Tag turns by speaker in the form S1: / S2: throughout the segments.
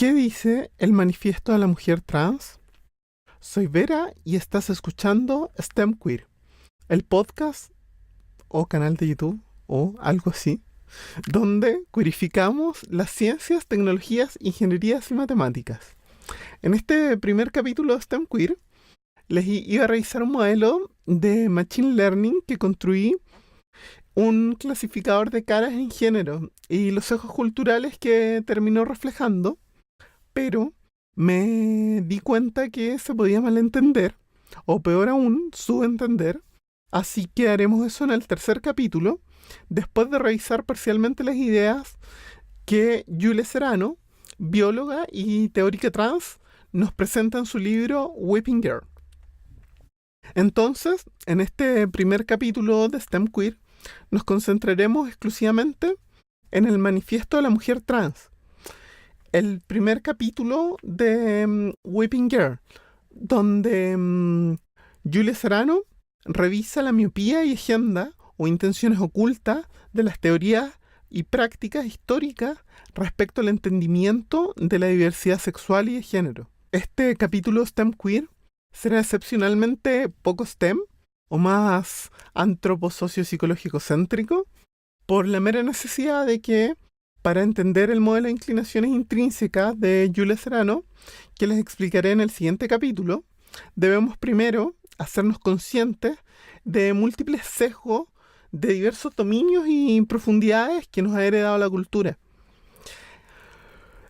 S1: ¿Qué dice el manifiesto de la mujer trans? Soy Vera y estás escuchando STEM Queer, el podcast o canal de YouTube o algo así, donde queerificamos las ciencias, tecnologías, ingenierías y matemáticas. En este primer capítulo de STEM Queer les iba a revisar un modelo de Machine Learning que construí, un clasificador de caras en género y los sesgos culturales que terminó reflejando, pero me di cuenta que se podía malentender, o peor aún, subentender, así que haremos eso en el tercer capítulo, después de revisar parcialmente las ideas que Julia Serano, bióloga y teórica trans, nos presenta en su libro Whipping Girl. Entonces, en este primer capítulo de STEM Queer, nos concentraremos exclusivamente en el manifiesto de la mujer trans, el primer capítulo de Whipping Girl, donde Julia Serano revisa la miopía y agenda o intenciones ocultas de las teorías y prácticas históricas respecto al entendimiento de la diversidad sexual y de género. Este capítulo STEM Queer será excepcionalmente poco STEM o más antropo-socio-psicológico céntrico, por la mera necesidad de que, para entender el modelo de inclinaciones intrínsecas de Julia Serano, que les explicaré en el siguiente capítulo, debemos primero hacernos conscientes de múltiples sesgos de diversos dominios y profundidades que nos ha heredado la cultura.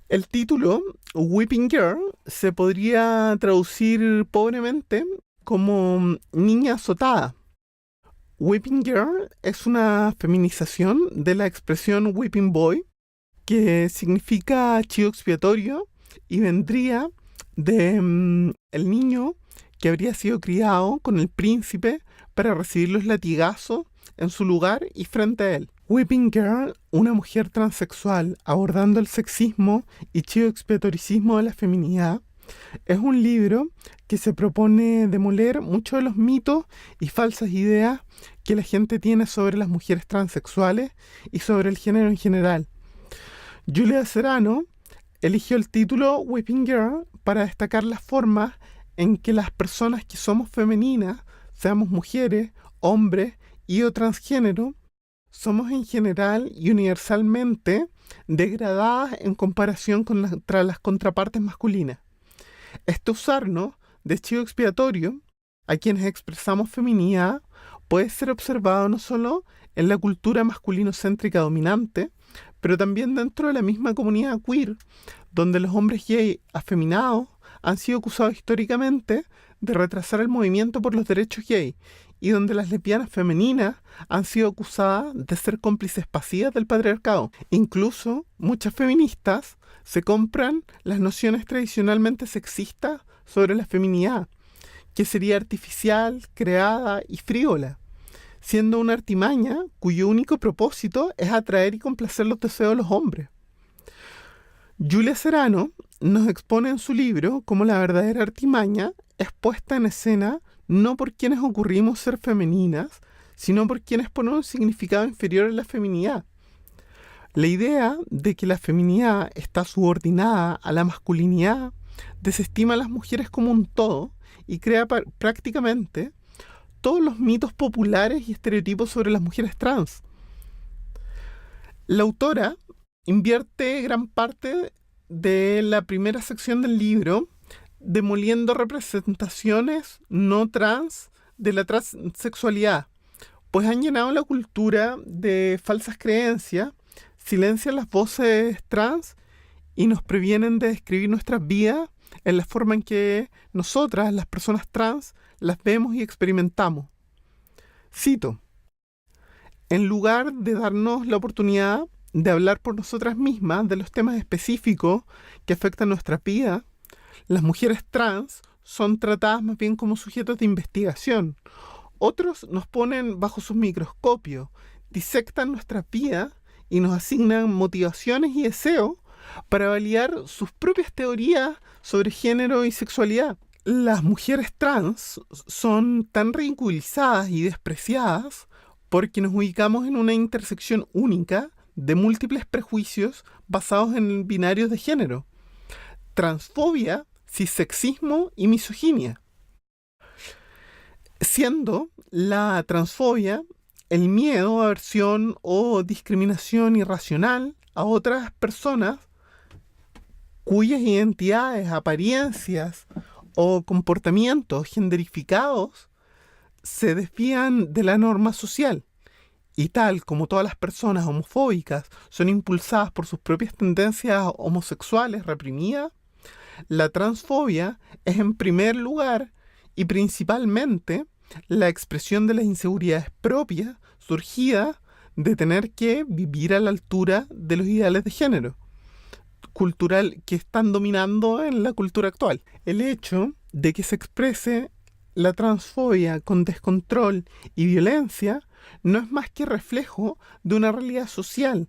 S1: El título, Whipping Girl, se podría traducir pobremente como niña azotada. Whipping Girl es una feminización de la expresión Whipping Boy, que significa chivo expiatorio y vendría de el niño que habría sido criado con el príncipe para recibir los latigazos en su lugar y frente a él. Whipping Girl, una mujer transexual abordando el sexismo y chivo expiatoricismo de la feminidad, es un libro que se propone demoler muchos de los mitos y falsas ideas que la gente tiene sobre las mujeres transexuales y sobre el género en general. Julia Serano eligió el título Whipping Girl para destacar las formas en que las personas que somos femeninas, seamos mujeres, hombres y o transgénero, somos en general y universalmente degradadas en comparación con las contrapartes masculinas. Este usarnos de chivo expiatorio a quienes expresamos feminidad puede ser observado no solo en la cultura masculinocéntrica dominante, pero también dentro de la misma comunidad queer, donde los hombres gay afeminados han sido acusados históricamente de retrasar el movimiento por los derechos gay, y donde las lesbianas femeninas han sido acusadas de ser cómplices pasivas del patriarcado. Incluso muchas feministas se compran las nociones tradicionalmente sexistas sobre la feminidad, que sería artificial, creada y frívola, siendo una artimaña cuyo único propósito es atraer y complacer los deseos de los hombres. Julia Serano nos expone en su libro cómo la verdadera artimaña es puesta en escena no por quienes ocurrimos ser femeninas, sino por quienes ponen un significado inferior a la feminidad. La idea de que la feminidad está subordinada a la masculinidad desestima a las mujeres como un todo y crea prácticamente todos los mitos populares y estereotipos sobre las mujeres trans. La autora invierte gran parte de la primera sección del libro demoliendo representaciones no trans de la transexualidad, pues han llenado la cultura de falsas creencias, silencian las voces trans y nos previenen de describir nuestras vidas en la forma en que nosotras, las personas trans, las vemos y experimentamos. Cito: en lugar de darnos la oportunidad de hablar por nosotras mismas de los temas específicos que afectan nuestra vida, las mujeres trans son tratadas más bien como sujetos de investigación. Otros nos ponen bajo sus microscopios, disectan nuestras vidas y nos asignan motivaciones y deseos para validar sus propias teorías sobre género y sexualidad. Las mujeres trans son tan ridiculizadas y despreciadas porque nos ubicamos en una intersección única de múltiples prejuicios basados en binarios de género. transfobia, cissexismo y misoginia. Siendo la transfobia el miedo, aversión o discriminación irracional a otras personas cuyas identidades, apariencias o comportamientos genderificados se desvían de la norma social. Y tal como todas las personas homofóbicas son impulsadas por sus propias tendencias homosexuales reprimidas, la transfobia es en primer lugar y principalmente la expresión de las inseguridades propias surgidas de tener que vivir a la altura de los ideales de género cultural que están dominando en la cultura actual. El hecho de que se exprese la transfobia con descontrol y violencia no es más que reflejo de una realidad social,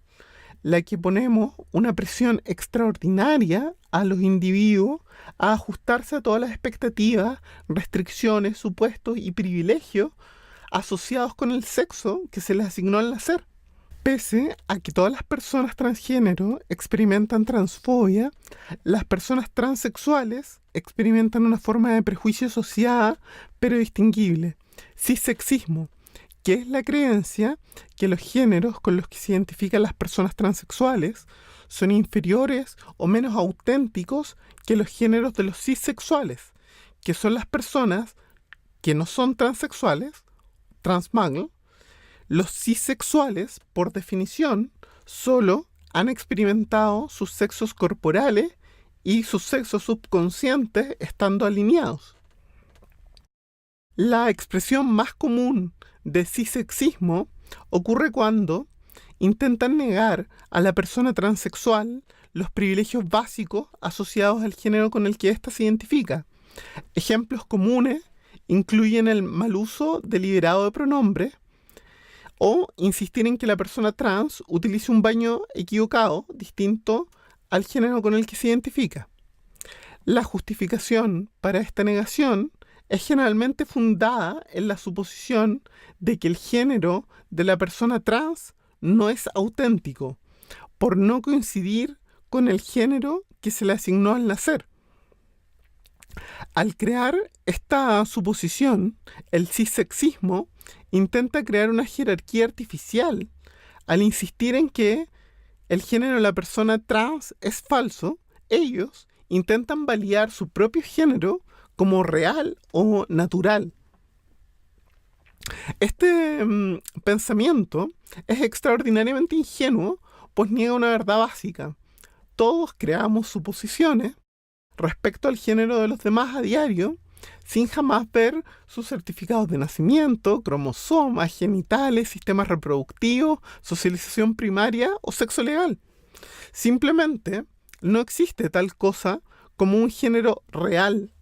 S1: la que ponemos una presión extraordinaria a los individuos a ajustarse a todas las expectativas, restricciones, supuestos y privilegios asociados con el sexo que se les asignó al nacer. Pese a que todas las personas transgénero experimentan transfobia, las personas transexuales experimentan una forma de prejuicio asociada pero distinguible, cissexismo, que es la creencia que los géneros con los que se identifican las personas transexuales son inferiores o menos auténticos que los géneros de los cisexuales, que son las personas que no son transexuales, transmagl. Los cisexuales, por definición, solo han experimentado sus sexos corporales y sus sexos subconscientes estando alineados. La expresión más común de cissexismo ocurre cuando intentan negar a la persona transexual los privilegios básicos asociados al género con el que ésta se identifica. Ejemplos comunes incluyen el mal uso deliberado de pronombres, o insistir en que la persona trans utilice un baño equivocado, distinto al género con el que se identifica. La justificación para esta negación es generalmente fundada en la suposición de que el género de la persona trans no es auténtico, por no coincidir con el género que se le asignó al nacer. Al crear esta suposición, el cissexismo intenta crear una jerarquía artificial al insistir en que el género de la persona trans es falso. Ellos intentan validar su propio género como real o natural. Este pensamiento es extraordinariamente ingenuo, pues niega una verdad básica. Todos creamos suposiciones respecto al género de los demás a diario, sin jamás ver sus certificados de nacimiento, cromosomas, genitales, sistemas reproductivos, socialización primaria o sexo legal. Simplemente no existe tal cosa como un género real.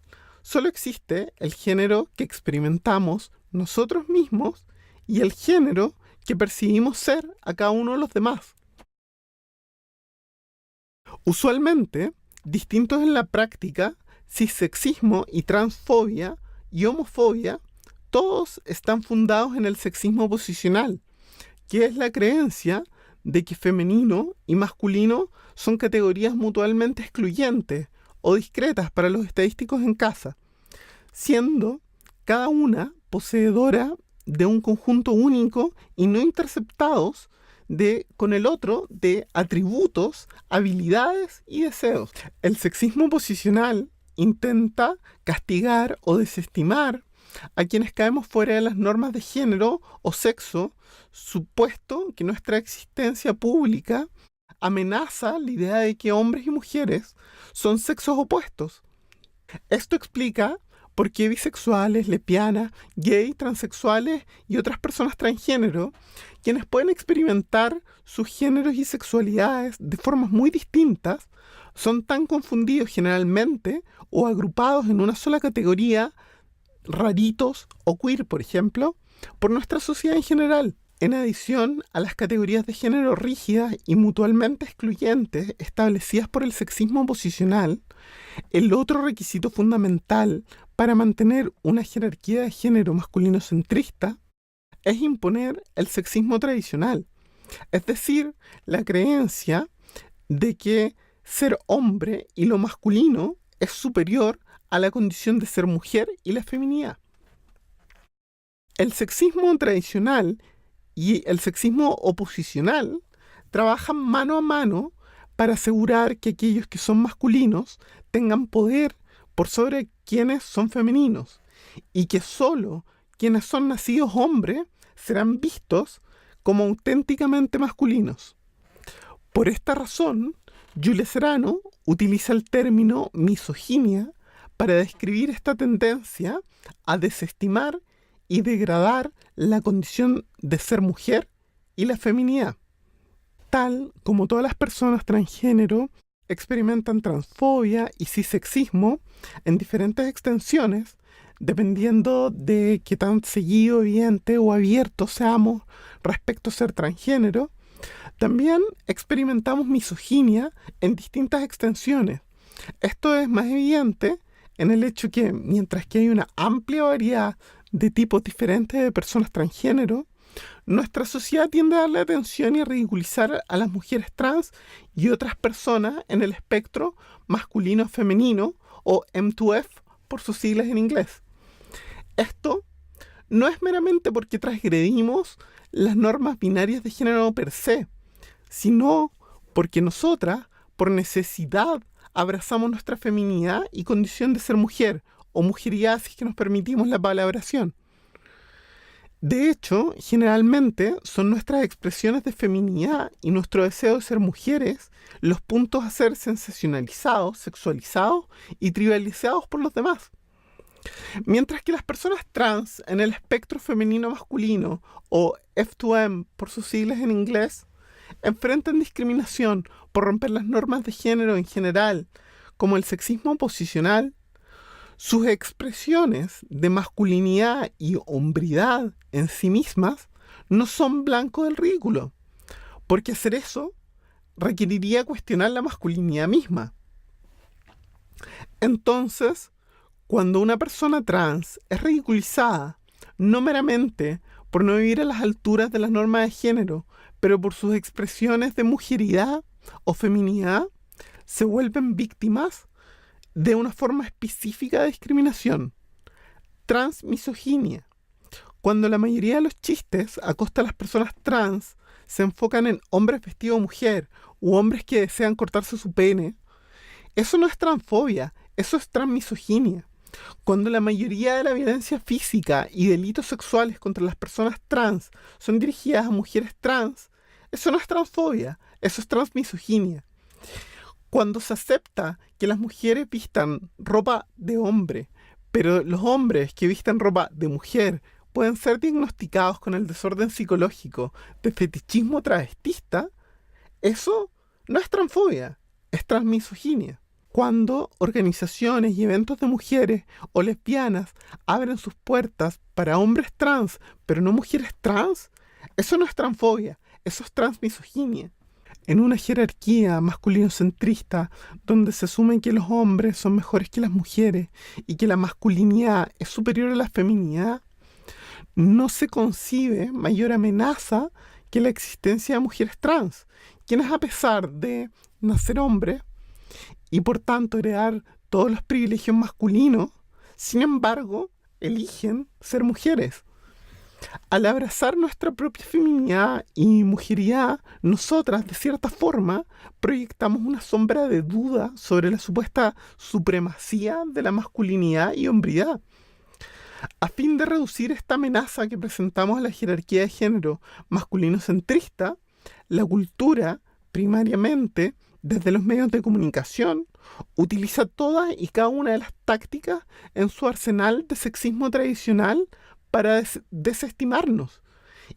S1: Solo existe el género que experimentamos nosotros mismos y el género que percibimos ser a cada uno de los demás. Usualmente, distintos en la práctica, cissexismo y transfobia y homofobia, todos están fundados en el sexismo posicional, que es la creencia de que femenino y masculino son categorías mutuamente excluyentes o discretas para los estadísticos en casa, siendo cada una poseedora de un conjunto único y no interceptados con el otro de atributos, habilidades y deseos. El sexismo posicional intenta castigar o desestimar a quienes caemos fuera de las normas de género o sexo, supuesto que nuestra existencia pública amenaza la idea de que hombres y mujeres son sexos opuestos. Esto explica por qué bisexuales, lesbianas, gay, transexuales y otras personas transgénero, quienes pueden experimentar sus géneros y sexualidades de formas muy distintas, son tan confundidos generalmente o agrupados en una sola categoría, raritos o queer, por ejemplo, por nuestra sociedad en general. En adición a las categorías de género rígidas y mutuamente excluyentes establecidas por el sexismo posicional, el otro requisito fundamental para mantener una jerarquía de género masculino-centrista es imponer el sexismo tradicional, es decir, la creencia de que ser hombre y lo masculino es superior a la condición de ser mujer y la feminidad. El sexismo tradicional y el sexismo oposicional trabajan mano a mano para asegurar que aquellos que son masculinos tengan poder por sobre quienes son femeninos y que solo quienes son nacidos hombres serán vistos como auténticamente masculinos. Por esta razón, Julia Serano utiliza el término misoginia para describir esta tendencia a desestimar y degradar la condición de ser mujer y la feminidad. Tal como todas las personas transgénero experimentan transfobia y cisexismo en diferentes extensiones, dependiendo de qué tan seguido, evidente o abierto seamos respecto a ser transgénero, también experimentamos misoginia en distintas extensiones. Esto es más evidente en el hecho que, mientras que hay una amplia variedad de tipos diferentes de personas transgénero, nuestra sociedad tiende a darle atención y a ridiculizar a las mujeres trans y otras personas en el espectro masculino-femenino o M2F por sus siglas en inglés. Esto no es meramente porque transgredimos las normas binarias de género per se, sino porque nosotras, por necesidad, abrazamos nuestra feminidad y condición de ser mujer, o mujeridad si es que nos permitimos la palabración. De hecho, generalmente son nuestras expresiones de feminidad y nuestro deseo de ser mujeres los puntos a ser sensacionalizados, sexualizados y trivializados por los demás. Mientras que las personas trans en el espectro femenino-masculino, o F2M por sus siglas en inglés, enfrentan discriminación por romper las normas de género en general, como el sexismo posicional, sus expresiones de masculinidad y hombridad en sí mismas no son blanco del ridículo, porque hacer eso requeriría cuestionar la masculinidad misma. Entonces, cuando una persona trans es ridiculizada, no meramente por no vivir a las alturas de las normas de género, pero por sus expresiones de mujeridad o feminidad, se vuelven víctimas de una forma específica de discriminación: transmisoginia. Cuando la mayoría de los chistes a costa de las personas trans se enfocan en hombres vestidos de mujer u hombres que desean cortarse su pene, eso no es transfobia, eso es transmisoginia. Cuando la mayoría de la violencia física y delitos sexuales contra las personas trans son dirigidas a mujeres trans, eso no es transfobia, eso es transmisoginia. Cuando se acepta que las mujeres vistan ropa de hombre, pero los hombres que visten ropa de mujer pueden ser diagnosticados con el desorden psicológico de fetichismo travestista, eso no es transfobia, es transmisoginia. Cuando organizaciones y eventos de mujeres o lesbianas abren sus puertas para hombres trans, pero no mujeres trans, eso no es transfobia, eso es transmisoginia. En una jerarquía masculinocentrista donde se asume que los hombres son mejores que las mujeres y que la masculinidad es superior a la feminidad, no se concibe mayor amenaza que la existencia de mujeres trans, quienes, a pesar de nacer hombres y por tanto heredar todos los privilegios masculinos, sin embargo, eligen ser mujeres. Al abrazar nuestra propia feminidad y mujeridad, nosotras, de cierta forma, proyectamos una sombra de duda sobre la supuesta supremacía de la masculinidad y hombridad. A fin de reducir esta amenaza que presentamos a la jerarquía de género masculinocentrista, la cultura, primariamente, desde los medios de comunicación, utiliza todas y cada una de las tácticas en su arsenal de sexismo tradicional para desestimarnos,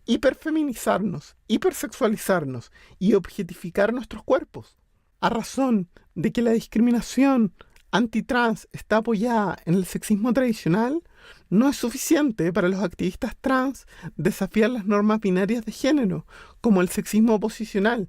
S1: hiperfeminizarnos, hipersexualizarnos y objetificar nuestros cuerpos. A razón de que la discriminación antitrans está apoyada en el sexismo tradicional, no es suficiente para los activistas trans desafiar las normas binarias de género, como el sexismo oposicional,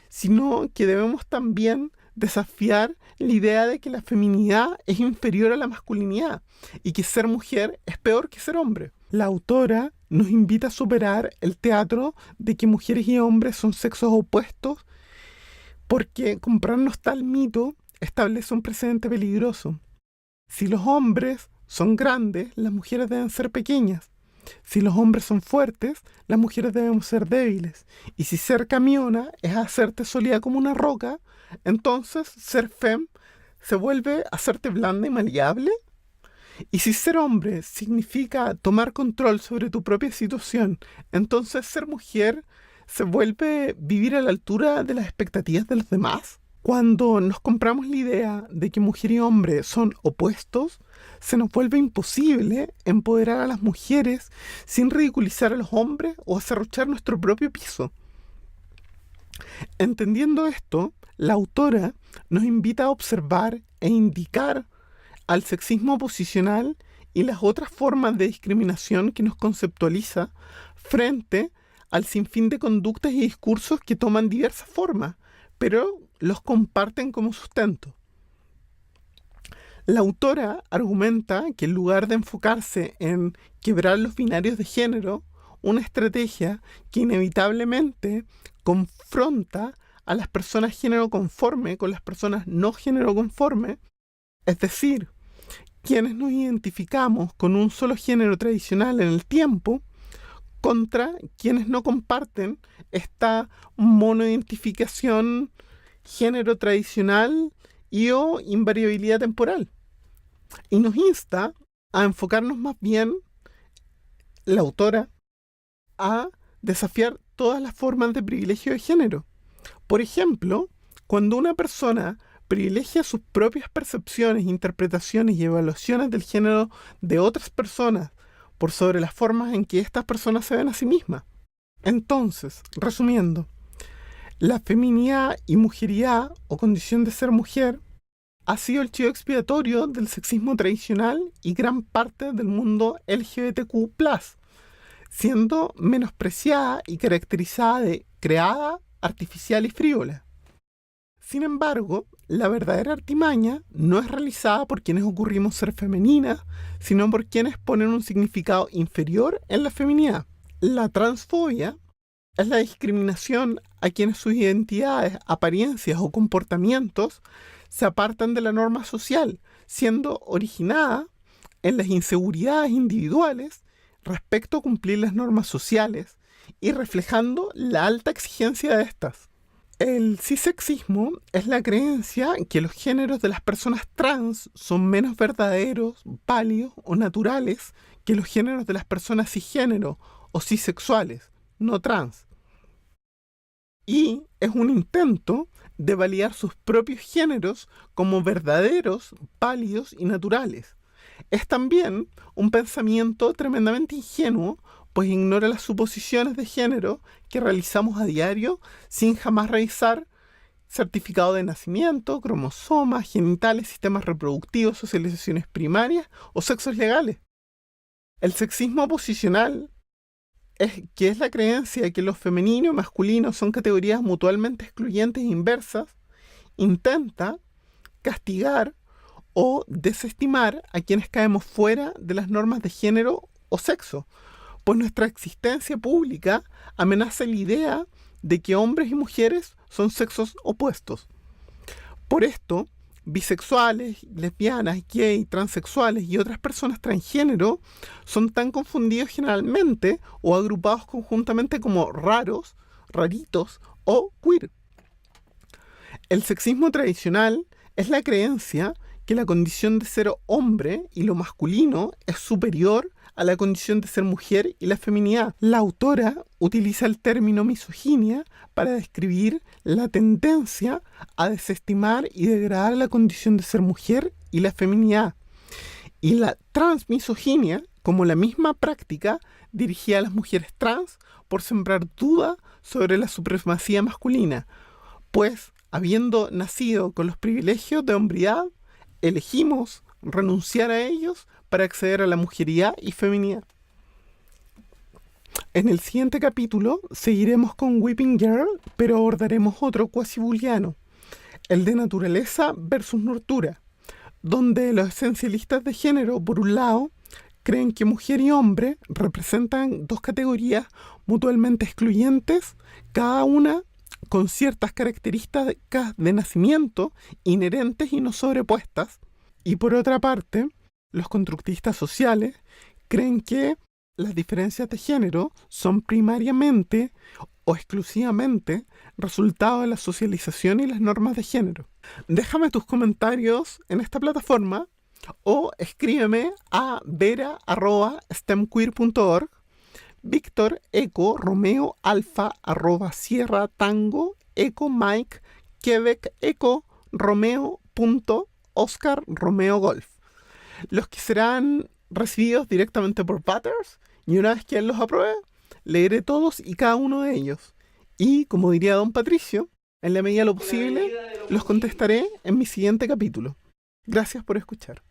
S1: sino que debemos también desafiar la idea de que la feminidad es inferior a la masculinidad y que ser mujer es peor que ser hombre. La autora nos invita a superar el teatro de que mujeres y hombres son sexos opuestos porque comprarnos tal mito establece un precedente peligroso. Si los hombres son grandes, las mujeres deben ser pequeñas. Si los hombres son fuertes, las mujeres deben ser débiles. Y si ser camiona es hacerte sólida como una roca, entonces ser fem se vuelve hacerte blanda y maleable. Y si ser hombre significa tomar control sobre tu propia situación, entonces ser mujer se vuelve vivir a la altura de las expectativas de los demás. Cuando nos compramos la idea de que mujer y hombre son opuestos, se nos vuelve imposible empoderar a las mujeres sin ridiculizar a los hombres o serruchar nuestro propio piso. Entendiendo esto, la autora nos invita a observar e indicar al sexismo posicional y las otras formas de discriminación que nos conceptualiza frente al sinfín de conductas y discursos que toman diversas formas, pero los comparten como sustento. La autora argumenta que en lugar de enfocarse en quebrar los binarios de género, una estrategia que inevitablemente confronta a las personas género conforme con las personas no género conforme, es decir, quienes nos identificamos con un solo género tradicional en el tiempo, contra quienes no comparten esta monoidentificación género tradicional y o invariabilidad temporal. Y nos insta a enfocarnos más bien, la autora, a desafiar todas las formas de privilegio de género. Por ejemplo, cuando una persona privilegia sus propias percepciones, interpretaciones y evaluaciones del género de otras personas por sobre las formas en que estas personas se ven a sí mismas. Entonces, resumiendo, la feminidad y mujeridad o condición de ser mujer ha sido el chivo expiatorio del sexismo tradicional y gran parte del mundo LGBTQ+, siendo menospreciada y caracterizada de creada, artificial y frívola. Sin embargo, la verdadera artimaña no es realizada por quienes ocurrimos ser femeninas, sino por quienes ponen un significado inferior en la feminidad. La transfobia es la discriminación a quienes sus identidades, apariencias o comportamientos se apartan de la norma social, siendo originada en las inseguridades individuales respecto a cumplir las normas sociales y reflejando la alta exigencia de estas. El cisexismo es la creencia que los géneros de las personas trans son menos verdaderos, válidos o naturales que los géneros de las personas cisgénero o cisexuales, no trans. Y es un intento de validar sus propios géneros como verdaderos, válidos y naturales. Es también un pensamiento tremendamente ingenuo, pues ignora las suposiciones de género que realizamos a diario sin jamás revisar certificado de nacimiento, cromosomas, genitales, sistemas reproductivos, socializaciones primarias o sexos legales. El sexismo posicional, que es la creencia de que lo femenino y masculino son categorías mutuamente excluyentes e inversas, intenta castigar o desestimar a quienes caemos fuera de las normas de género o sexo, pues nuestra existencia pública amenaza la idea de que hombres y mujeres son sexos opuestos. Por esto, bisexuales, lesbianas, gay, transexuales y otras personas transgénero son tan confundidos generalmente o agrupados conjuntamente como raros, raritos o queer. El sexismo tradicional es la creencia que la condición de ser hombre y lo masculino es superior a la condición de ser mujer y la feminidad. La autora utiliza el término misoginia para describir la tendencia a desestimar y degradar la condición de ser mujer y la feminidad. Y la transmisoginia como la misma práctica dirigida a las mujeres trans por sembrar duda sobre la supremacía masculina, pues habiendo nacido con los privilegios de hombridad, elegimos renunciar a ellos para acceder a la mujeridad y feminidad. En el siguiente capítulo seguiremos con Weeping Girl, pero abordaremos otro cuasi booleano, el de naturaleza versus nurtura, donde los esencialistas de género, por un lado, creen que mujer y hombre representan dos categorías mutuamente excluyentes, cada una con ciertas características de nacimiento inherentes y no sobrepuestas. Y por otra parte, los constructistas sociales creen que las diferencias de género son primariamente o exclusivamente resultado de la socialización y las normas de género. Déjame tus comentarios en esta plataforma o escríbeme a vera@stemqueer.org, Víctor Eco Romeo Alfa @Sierra Tango Eco Mike Quebec Eco Romeo Oscar Romeo Golf. Los que serán recibidos directamente por Butters, y una vez que él los apruebe, leeré todos y cada uno de ellos. Y, como diría don Patricio, en la medida de lo posible, los contestaré en mi siguiente capítulo. Gracias por escuchar.